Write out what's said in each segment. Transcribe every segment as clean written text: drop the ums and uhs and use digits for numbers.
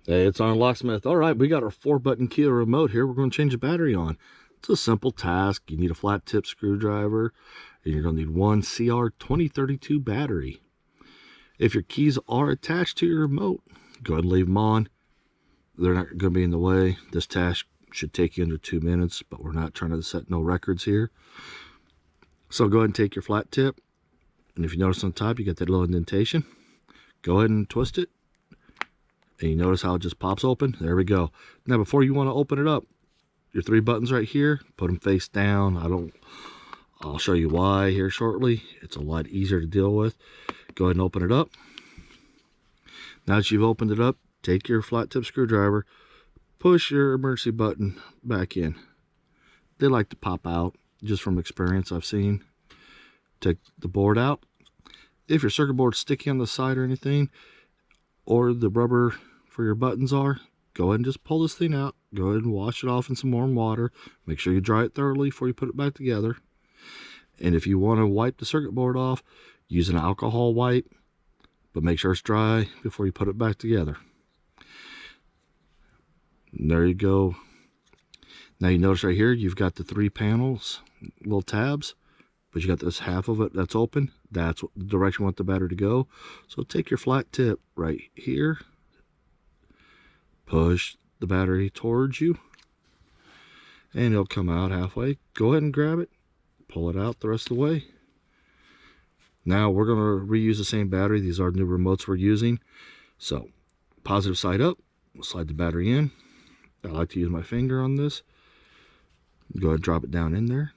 Hey, it's on Locksmith. All right, we got our 4-button key remote here. We're going to change the battery on. It's a simple task. You need a flat tip screwdriver, and you're going to need one CR2032 battery. If your keys are attached to your remote, go ahead and leave them on. They're not going to be in the way. This task should take you under 2 minutes, but we're not trying to set no records here. So go ahead and take your flat tip, and if you notice on top, you got that little indentation. Go ahead and twist it. And you notice how it just pops open? There we go. Now, before you want to open it up, your 3 buttons right here, put them face down. I'll show you why here shortly. It's a lot easier to deal with. Go ahead and open it up. Now that you've opened it up, take your flat tip screwdriver, push your emergency button back in. They like to pop out, just from experience I've seen. Take the board out. If your circuit board's sticky on the side or anything, or the rubber for your buttons are, go ahead and just pull this thing out. Go ahead and wash it off in some warm water. Make sure you dry it thoroughly before you put it back together. And if you want to wipe the circuit board off, use an alcohol wipe, but make sure it's dry before you put it back together. And there you go. Now you notice right here, you've got the 3 panels, little tabs, but you got this half of it that's open. That's the direction you want the battery to go. So take your flat tip right here, push the battery towards you, and it'll come out halfway. Go ahead and grab it, pull it out the rest of the way. Now we're going to reuse the same battery. These are new remotes we're using. So positive side up, we'll slide the battery in. I like to use my finger on this. Go ahead and drop it down in there.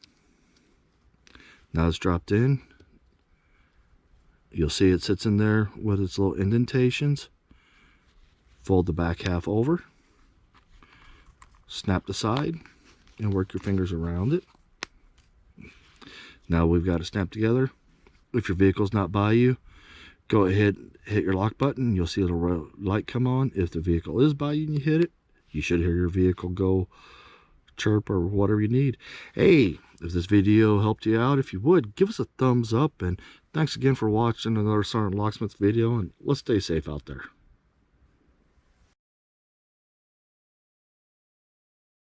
Now it's dropped in. You'll see it sits in there with its little indentations. Fold the back half over. Snap the side and work your fingers around it. Now we've got it snapped together. If your vehicle's not by you, go ahead and hit your lock button. You'll see a little light come on. If the vehicle is by you and you hit it, you should hear your vehicle go chirp or whatever you need. Hey, if this video helped you out, if you would, give us a thumbs up, and thanks again for watching another Sergeant Locksmith video, and let's stay safe out there.